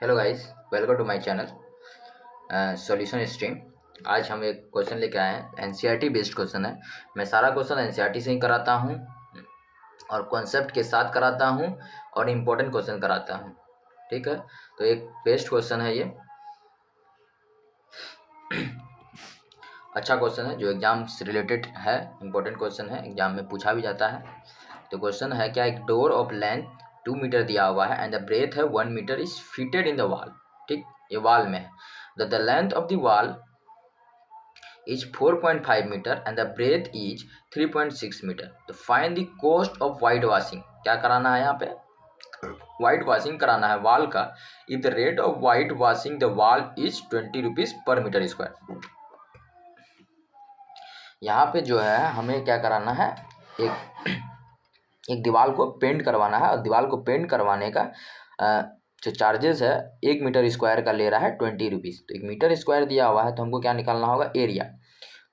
Hello guys, welcome to my channel solution stream. आज हम एक क्वेश्चन लेके आए हैं। एनसीईआरटी बेस्ड क्वेश्चन है। मैं सारा क्वेश्चन एनसीईआरटी से ही कराता हूँ और कॉन्सेप्ट के साथ कराता हूँ और इम्पोर्टेंट क्वेश्चन कराता हूँ। ठीक है, तो एक बेस्ट क्वेश्चन है ये। अच्छा क्वेश्चन है जो एग्जाम से रिलेटेड है, इम्पोर्टेंट क्वेश्चन है, एग्जाम में पूछा भी जाता है। तो क्वेश्चन है क्या, एक डोर ऑफ लेंथ 2 मीटर दिया हुआ है एंड द ब्रेथ है 1 meter is fitted in the wall. ठीक, ये वॉल में है। The length of the wall is 4.5 meter and the breadth is 3.6 meter. तो find the cost of white washing। क्या कराना है यहाँ पे, white washing कराना है वॉल का। if the rate of white washing the wall is 20 rupees per meter square। यहाँ पे जो है हमें क्या कराना है, एक दीवार को पेंट करवाना है और दीवार को पेंट करवाने का जो चार्जेस है 1 मीटर स्क्वायर का ले रहा है 20 रुपीज़। तो 1 मीटर स्क्वायर दिया हुआ है तो हमको क्या निकालना होगा, एरिया।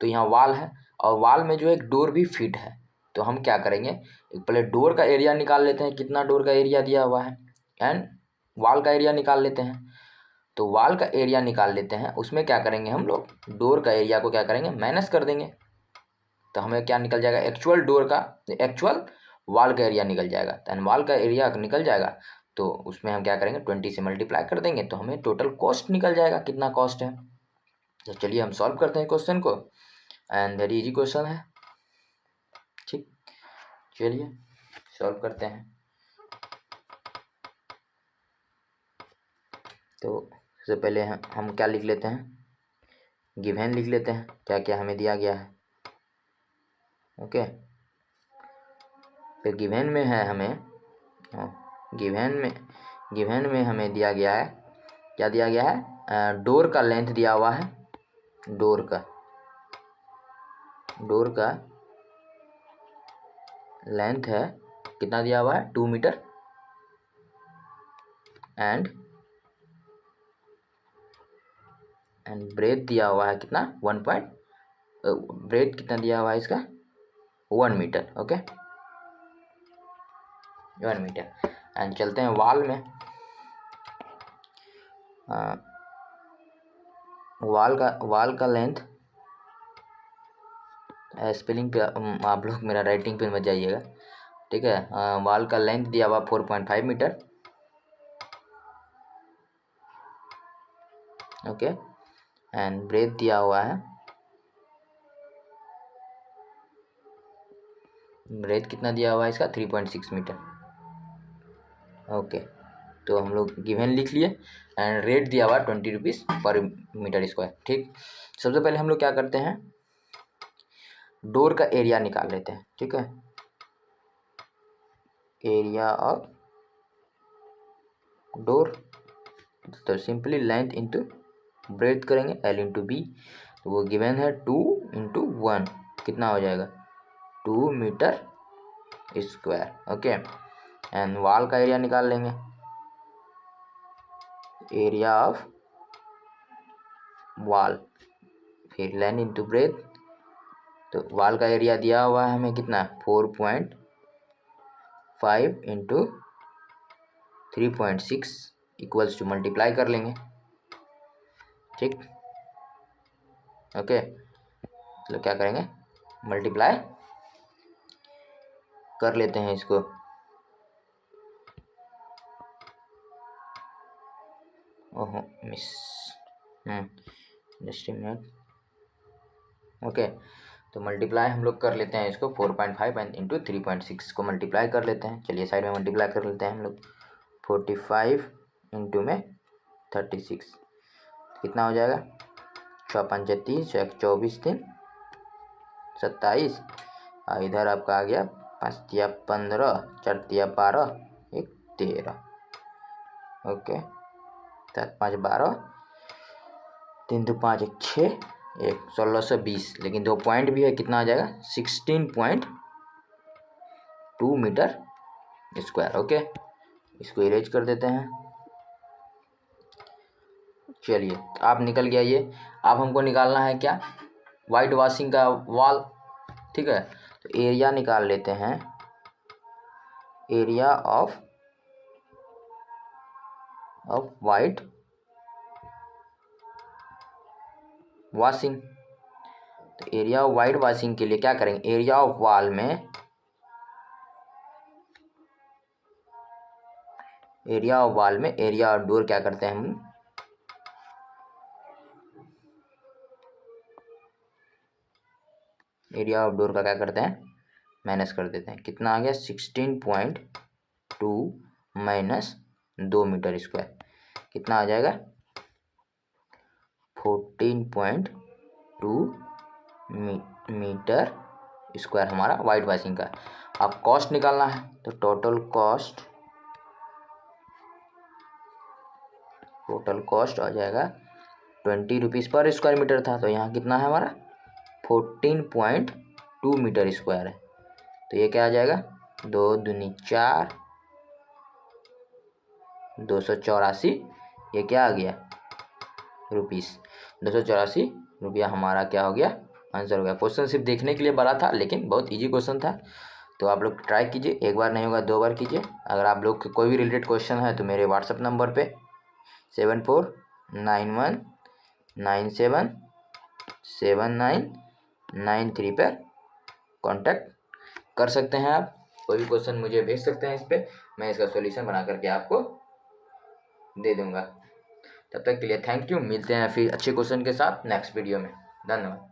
तो यहाँ वॉल है और वॉल में जो एक डोर भी फिट है। तो हम क्या करेंगे, पहले डोर का एरिया निकाल लेते हैं, कितना डोर का एरिया दिया हुआ है, एंड वॉल का एरिया निकाल लेते हैं। तो वॉल का एरिया निकाल लेते हैं, उसमें क्या करेंगे हम लोग, डोर का एरिया को क्या करेंगे, माइनस कर देंगे। तो हमें क्या निकल जाएगा, एक्चुअल डोर का, एक्चुअल वॉल का एरिया निकल जाएगा। तो वॉल का एरिया निकल जाएगा तो उसमें हम क्या करेंगे, 20 से मल्टीप्लाई कर देंगे तो हमें टोटल कॉस्ट निकल जाएगा, कितना कॉस्ट है। तो चलिए हम सॉल्व करते हैं क्वेश्चन को, एंड वेरी इजी क्वेश्चन है। ठीक, चलिए सॉल्व करते हैं। तो सबसे पहले हम क्या लिख लेते हैं, गिवन लिख लेते हैं, क्या क्या हमें दिया गया है। ओके, फिर गिवन में है हमें, गिवन में हमें दिया गया है, क्या दिया गया है, डोर का लेंथ दिया हुआ है, डोर का लेंथ है कितना दिया हुआ है, 2 मीटर, एंड ब्रेथ दिया हुआ है कितना, ब्रेथ कितना दिया हुआ है इसका, 1 मीटर। Okay, 1 metre. एंड चलते हैं वॉल में। वॉल का लेंथ, स्पेलिंग पे आप लोग मेरा राइटिंग पे मत जाइएगा, ठीक है। वॉल का लेंथ दिया हुआ 4.5 मीटर। ओके, एंड ब्रेथ दिया हुआ है, ब्रेथ कितना दिया हुआ है इसका, 3.6 मीटर। ओके, तो हम लोग गिवन लिख लिए एंड रेट दिया हुआ 20 रुपीज़ पर मीटर स्क्वायर। ठीक, सबसे पहले हम लोग क्या करते हैं, डोर का एरिया निकाल लेते हैं। ठीक है, एरिया ऑफ डोर, तो सिंपली लेंथ इंटू ब्रेथ करेंगे, L इंटू बी। तो वो गिवन है 2 इंटू 1, कितना हो जाएगा, 2 meter square. Okay, and wall का एरिया निकाल लेंगे, एरिया ऑफ वॉल, फिर लेंथ इंटू ब्रेथ। तो वॉल का एरिया दिया हुआ है हमें कितना, 4.5 इंटू 3.6 इक्वल्स टू, मल्टीप्लाई कर लेंगे। ठीक, ओके, तो क्या करेंगे, मल्टीप्लाई कर लेते हैं इसको। ओहो miss, just a minute. Okay, तो मल्टीप्लाई हम लोग कर लेते हैं इसको, 4.5 एंड इंटू 3.6 को मल्टीप्लाई कर लेते हैं। चलिए साइड में मल्टीप्लाई कर लेते हैं हम लोग, 45 इंटू में 36 कितना हो जाएगा, 6 5 30, 24 3 27, और इधर आपका आ गया 5 तिया 15, 4 तिया 12, 1 13। ओके, 7 5 12, 3 2 5 1 6, 1 1620, लेकिन 2 पॉइंट भी है, कितना आ जाएगा, 16.2 मीटर स्क्वायर। ओके, इसको इरेज कर देते हैं। चलिए आप निकल गया ये। अब हमको निकालना है क्या, वाइट वॉशिंग का वॉल। ठीक है, तो एरिया निकाल लेते हैं, area of of white washing. तो एरिया ऑफ वाइट वॉशिंग के लिए क्या करेंगे, एरिया ऑफ वॉल में एरिया ऑफ डोर क्या करते हैं हम, एरिया ऑफ डोर का क्या करते हैं, माइनस कर देते हैं। कितना आ गया 16.2 माइनस 2 मीटर स्क्वायर, कितना आ जाएगा 14.2 मीटर स्क्वायर हमारा वाइट वॉशिंग का। अब कॉस्ट निकालना है, तो टोटल कॉस्ट आ जाएगा 20 रुपीज़ पर स्क्वायर मीटर था, तो यहाँ कितना है हमारा 14.2 मीटर स्क्वायर है। तो ये क्या आ जाएगा 2 दूनी 4, 284, ये क्या आ गया रुपीस, 284 रुपया हमारा क्या हो गया आंसर हो गया। क्वेश्चन सिर्फ देखने के लिए बड़ा था लेकिन बहुत इजी क्वेश्चन था। तो आप लोग ट्राई कीजिए, एक बार नहीं होगा 2 बार कीजिए। अगर आप लोग के कोई भी रिलेटेड क्वेश्चन है तो मेरे व्हाट्सएप नंबर पे 7491977993 पर कांटेक्ट कर सकते हैं। आप कोई भी क्वेश्चन मुझे भेज सकते हैं, इस पर मैं इसका सॉल्यूशन बना करके आपको दे दूंगा। तब तक के लिए थैंक यू, मिलते हैं फिर अच्छे क्वेश्चन के साथ नेक्स्ट वीडियो में। धन्यवाद।